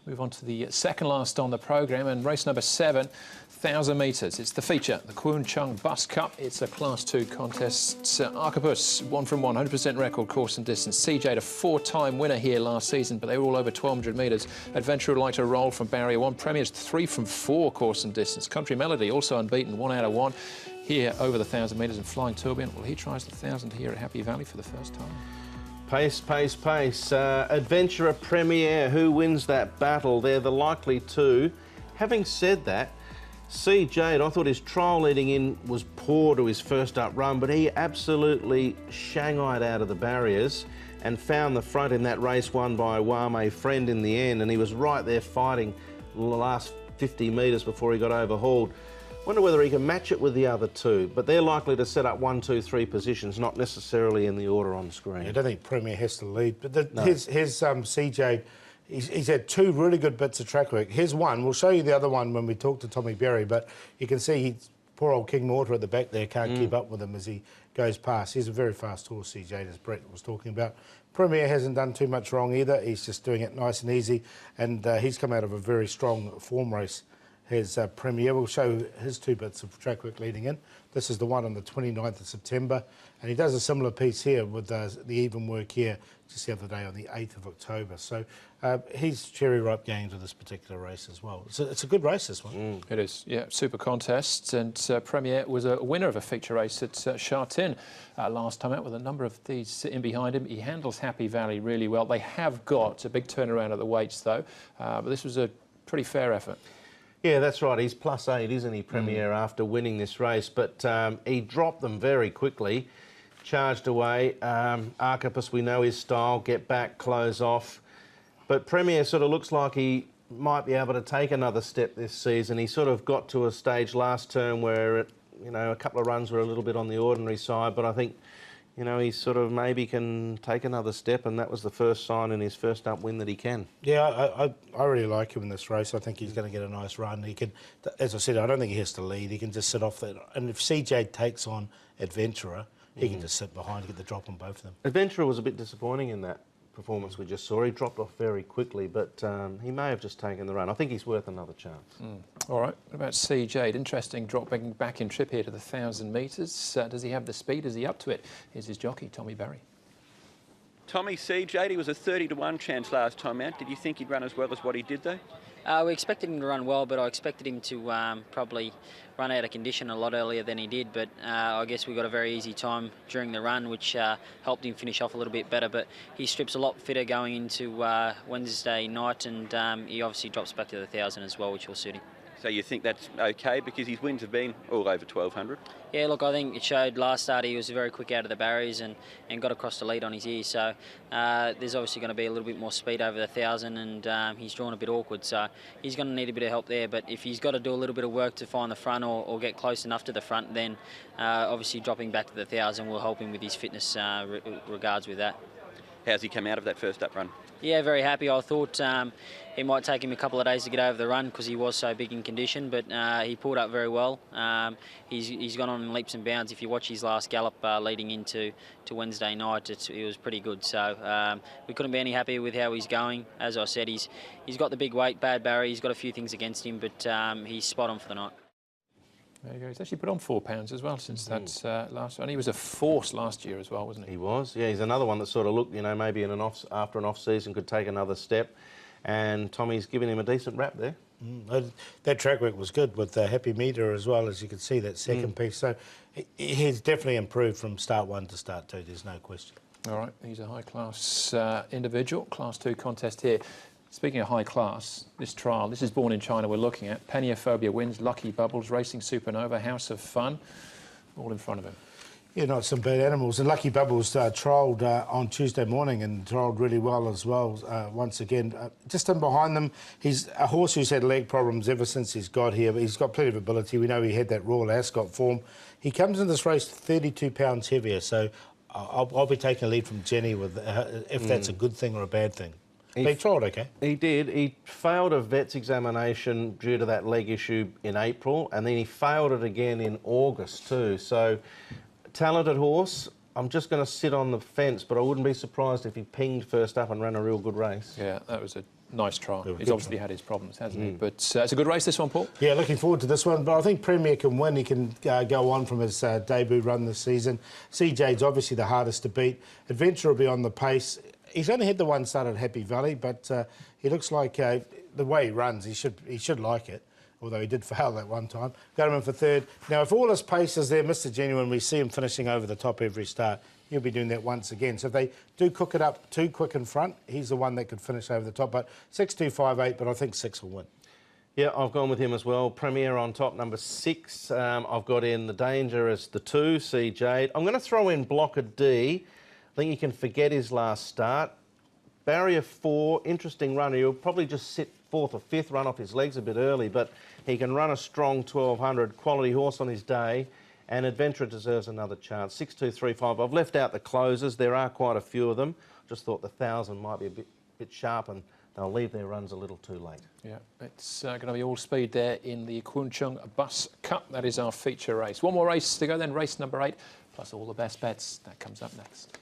Move on to the second last on the programme, and race number 7, 1,000 metres. It's the feature, the Kwun Chung Bus Cup. It's a Class 2 contest. Archibus, 1 from 1, 100% record course and distance. CJ, a 4-time winner here last season, but they were all over 1,200 metres. Adventurer Light a Roll from Barrier 1. Premier's 3 from 4 course and distance. Country Melody, also unbeaten, 1 out of 1. Here over the 1,000 metres, and Flying Tourbillon. Well, he tries the 1,000 here at Happy Valley for the first time. Pace, pace, pace. Adventurer Premier, who wins that battle? They're the likely two. Having said that, CJ, I thought his trial leading in was poor to his first up run, but he absolutely shanghaied out of the barriers and found the front in that race won by Wame Friend in the end, and he was right there fighting the last 50 metres before he got overhauled. Wonder whether he can match it with the other two, but they're likely to set up 1, 2, 3 positions, not necessarily in the order on screen. I don't think Premier has to lead, but no. his CJ, he's had 2 really good bits of track work. Here's one. We'll show you the other one when we talk to Tommy Berry, but you can see poor old King Mortar at the back there can't keep up with him as he goes past. He's a very fast horse, CJ, as Brett was talking about. Premier hasn't done too much wrong either. He's just doing it nice and easy, and he's come out of a very strong form race. Here's Premier. We'll show his 2 bits of track work leading in. This is the one on the 29th of September, and he does a similar piece here with the even work here just the other day on the 8th of October. So he's cherry-ripe games with this particular race as well. It's a good race, this one. It is, yeah, super contest, and Premier was a winner of a feature race at Sha-Tin last time out with a number of these in behind him. He handles Happy Valley really well. They have got a big turnaround at the weights, though, but this was a pretty fair effort. Yeah, that's right. He's +8, isn't he, Premier, after winning this race? But he dropped them very quickly, charged away. Archipus, we know his style, get back, close off. But Premier sort of looks like he might be able to take another step this season. He sort of got to a stage last term where, a couple of runs were a little bit on the ordinary side, but I think, he sort of maybe can take another step, and that was the first sign in his first up win that he can. Yeah, I really like him in this race. I think he's going to get a nice run. He can, as I said, I don't think he has to lead. He can just sit off that. And if CJ takes on Adventurer, he can just sit behind and get the drop on both of them. Adventurer was a bit disappointing in that performance we just saw. He dropped off very quickly, but he may have just taken the run. I think he's worth another chance. All right, what about CJ? Interesting dropping back in trip here to the 1,000 metres. Does he have the speed? Is he up to it? Here's his jockey, Tommy Berry. Tommy CJ, he was a 30-to-1 chance last time out. Did you think he'd run as well as what he did, though? We expected him to run well, but I expected him to probably run out of condition a lot earlier than he did. But I guess we got a very easy time during the run, which helped him finish off a little bit better. But he strips a lot fitter going into Wednesday night, and he obviously drops back to the 1,000 as well, which will suit him. So you think that's okay because his wins have been all over 1,200? Yeah, look, I think it showed last start he was very quick out of the barriers and got across the lead on his ear. So there's obviously going to be a little bit more speed over the 1,000, and he's drawn a bit awkward. So he's going to need a bit of help there. But if he's got to do a little bit of work to find the front or get close enough to the front, then obviously dropping back to the 1,000 will help him with his fitness regards with that. How's he come out of that first up run? Yeah, very happy. I thought it might take him a couple of days to get over the run because he was so big in condition, but he pulled up very well. He's gone on in leaps and bounds. If you watch his last gallop leading into Wednesday night, it was pretty good. So we couldn't be any happier with how he's going. As I said, he's got the big weight, bad barrier. He's got a few things against him, but he's spot on for the night. There you go. He's actually put on 4 pounds as well since that last one. He was a force last year as well, wasn't he? He was, yeah. He's another one that sort of looked, maybe after an off-season could take another step. And Tommy's given him a decent rap there. That track work was good with Happy Meter as well, as you could see, that second piece. So he's definitely improved from start 1 to start 2, there's no question. All right, he's a high-class individual. Class 2 contest here. Speaking of high class, this trial, this is Born in China we're looking at. Paniophobia wins, Lucky Bubbles, Racing Supernova, House of Fun, all in front of him. Yeah, not some bad animals. And Lucky Bubbles trialled on Tuesday morning and trialled really well as well, once again. Just in behind them, he's a horse who's had leg problems ever since he's got here, but he's got plenty of ability. We know he had that Royal Ascot form. He comes in this race 32 pounds heavier, so I'll be taking a lead from Jenny with if that's a good thing or a bad thing. He trialled okay. He did. He failed a vet's examination due to that leg issue in April, and then he failed it again in August too. So, talented horse. I'm just going to sit on the fence, but I wouldn't be surprised if he pinged first up and ran a real good race. Yeah, that was a nice trial. Good He's obviously trial. had his problems, hasn't he? But it's a good race, this one, Paul. Yeah, looking forward to this one. But I think Premier can win. He can go on from his debut run this season. CJ's obviously the hardest to beat. Adventure will be on the pace. He's only had the one start at Happy Valley, but he looks like the way he runs, he should like it. Although he did fail that one time. Got him in for third. Now, if all his pace is there, Mr. Genuine, we see him finishing over the top every start. He'll be doing that once again. So if they do cook it up too quick in front, he's the one that could finish over the top. But 6, 2, 5, 8, but I think 6 will win. Yeah, I've gone with him as well. Premier on top, number 6. I've got in the danger as the 2, C Jade. I'm going to throw in blocker D. I think you can forget his last start. Barrier 4, interesting runner. He'll probably just sit 4th or 5th, run off his legs a bit early, but he can run a strong 1200, quality horse on his day, and Adventure deserves another chance. 6, 2, 3, 5. I've left out the closers. There are quite a few of them. Just thought the 1,000 might be a bit sharp, and they'll leave their runs a little too late. Yeah, it's going to be all speed there in the Kwun Chung Bus Cup. That is our feature race. One more race to go then, race number 8, plus all the best bets. That comes up next.